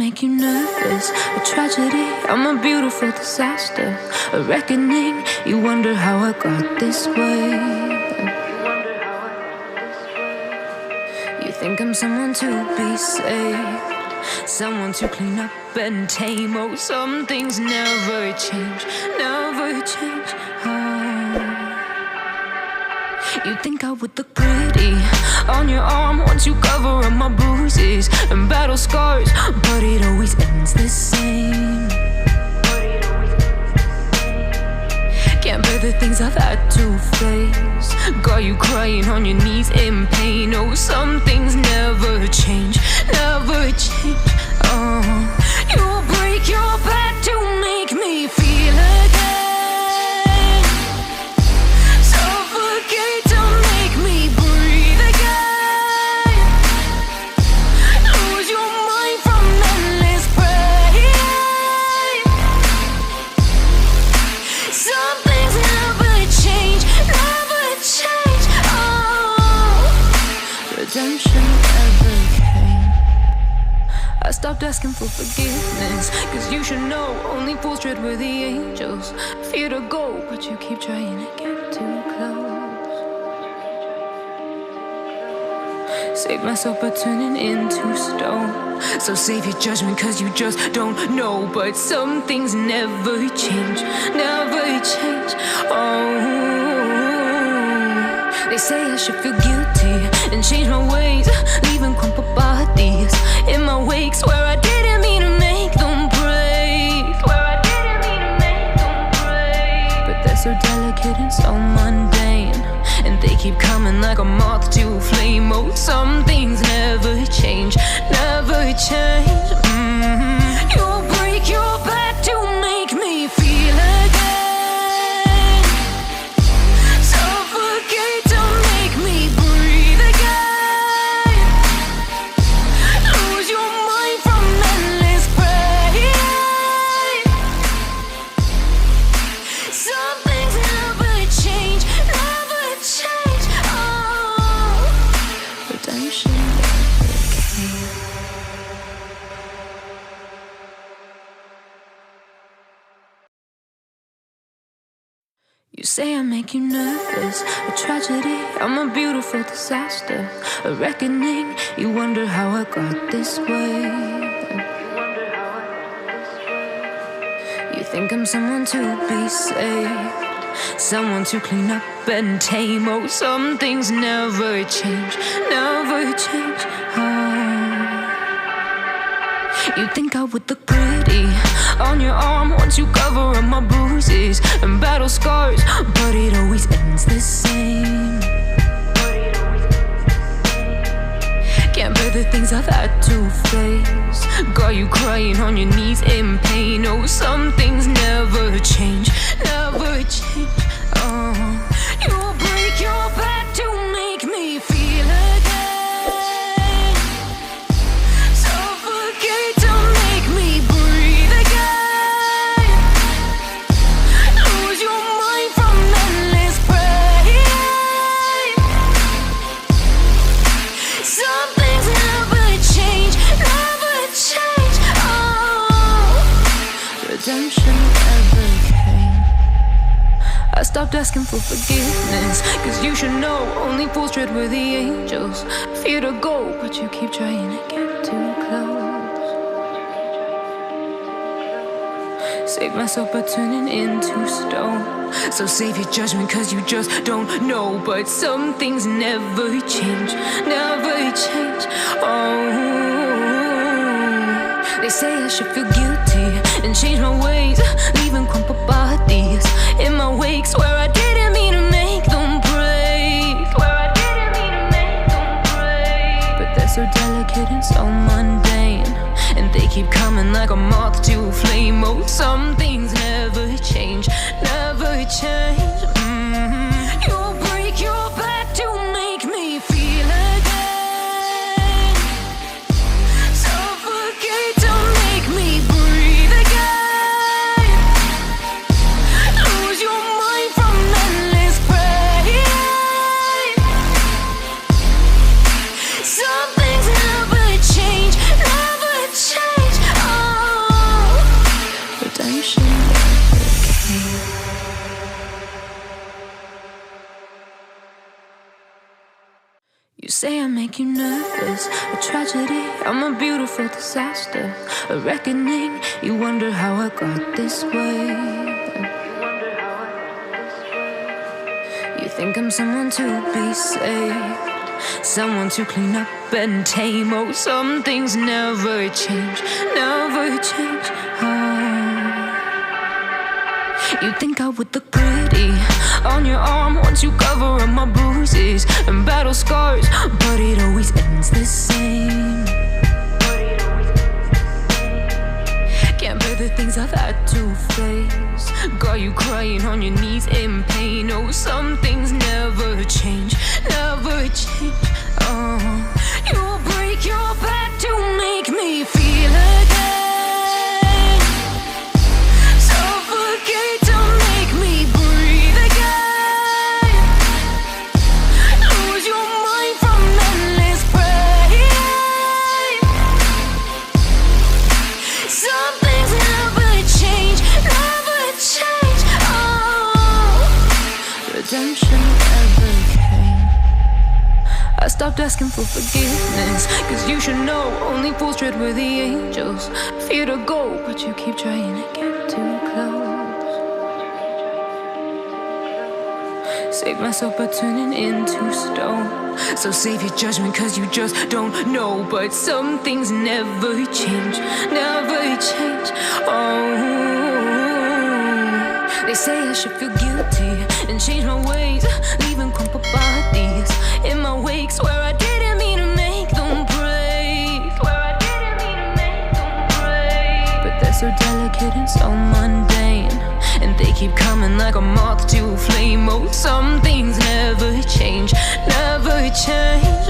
make you nervous? A tragedy, I'm a beautiful disaster. A reckoning, you wonder how I got this way. You think I'm someone to be saved, someone to clean up and tame. Oh, some things never change, never change. Oh. You think I would look pretty on your arm once you cover up my bruises and battle scars, but it always ends the same. Can't bear the things I've had to face, got you crying on your knees in pain. Oh, some things never change, never change. Oh, you'll break your back to make me feel again, suffocate to make me breathe again, lose your mind from endless pain. Some things never change, never change. Oh, redemption never came. I stopped asking for forgiveness, cause you should know only fools tread where the angels fear to go, but you keep trying to get too close. Save myself by turning into stone, so save your judgment cause you just don't know. But some things never change, never change. Oh, they say I should feel guilty and change my ways, leaving crumpled bodies in my wake. Swear I didn't mean to make them break, swear I didn't mean to make them break. But they're so delicate and so mundane, and they keep coming like a moth to a flame. Oh, some things never change, never change. You'll break your back to make me feel again, suffocate to make me breathe again, lose your mind from endless pain. Some things never change, never change. Oh, redemption never came. You say I make you nervous, a tragedy, I'm a beautiful disaster. A reckoning, you wonder how I got this way. You think I'm someone to be saved, someone to clean up and tame. Oh, some things never change, never change. Oh. You think I would look pretty on your arm once you cover up my bruises and battle scars, but it always ends the same. Can't bear the things I've had to face, got you crying on your knees in pain. Oh, some things never change, never change. Oh, you'll break your back to make me feel again, suffocate to make me breathe again, lose your mind from endless pain. Some things never change, never change. Oh, redemption never came. I stopped asking for forgiveness, cause you should know only fools tread where the angels fear to go, but you keep trying to get too close. Save myself by turning into stone, so save your judgment cause you just don't know. But some things never change, never change. Oh, they say I should feel guilty and change my ways, leaving crumpled bodies in my wake. Swear I didn't mean to make them break, swear I didn't mean to make them break. But they're so delicate and so mundane, and they keep coming like a moth to a flame. Oh, some things never change, never change. You'll break your back to make me feel again, suffocate to make me breathe again, lose your mind from endless pain. Some things never change, never change. say I make you nervous, a tragedy, I'm a beautiful disaster, a reckoning, you wonder how I got this way. You think I'm someone to be saved, someone to clean up and tame. Oh, some things never change, never change. You think I would look pretty on your arm once you cover up my bruises and battle scars, but it always ends the same. Can't bear the things I've had to face, got you crying on your knees in pain. Oh, some things never change, never change. You'll break your back to make me feel again. I stopped asking for forgiveness, cause you should know only fools tread where the angels fear to go, but you keep trying to get too close. Save myself by turning into stone, so save your judgment cause you just don't know. But some things never change, never change. They say I should feel guilty and change my ways, leaving crumpled bodies in my wake. Swear I didn't mean to make them break, swear I didn't mean to make them break. But they're so delicate and so mundane, and they keep coming like a moth to a flame. Oh, some things never change, never change.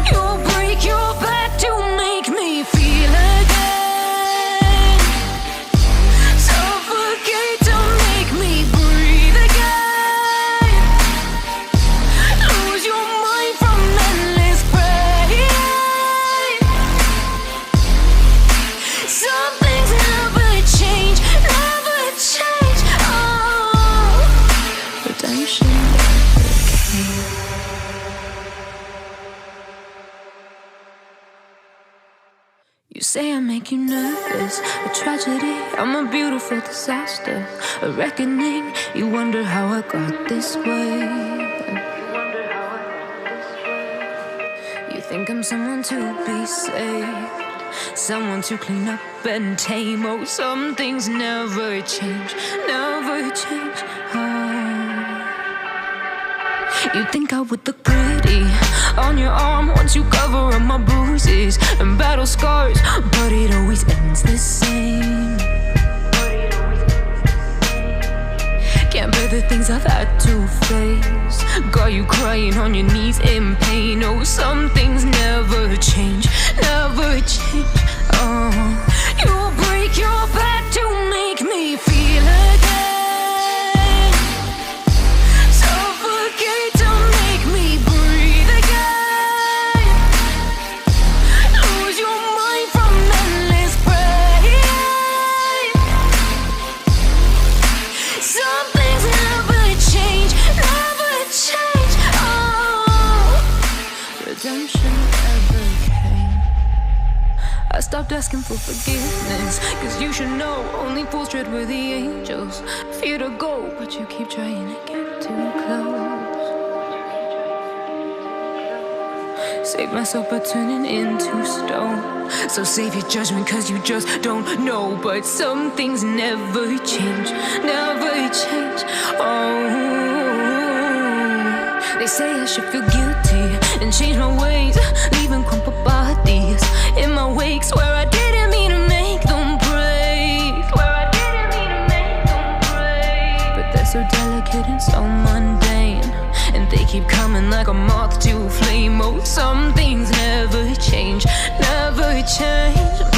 You'll break your back to make me feel again. You say I make you nervous, a tragedy, I'm a beautiful disaster, a reckoning, you wonder how I got this way. You think I'm someone to be saved, someone to clean up and tame. Oh, some things never change, never change. You think I would look pretty on your arm once you cover up my bruises and battle scars, but it always ends the same. Can't bear the things I've had to face, got you crying on your knees in pain. Oh, some things never change, never change. You'll break your back to make me feel again. I stopped asking for forgiveness, cause you should know only fools tread where the angels fear to go, but you keep trying to get too close. Save myself by turning into stone, so save your judgment cause you just don't know. But some things never change, never change. They say I should feel guilty and change my ways, leaving crumpled bodies in my wake. Swear I didn't mean to make them break, swear I didn't mean to make them break. But they're so delicate and so mundane, and they keep coming like a moth to a flame. Oh, some things never change, never change.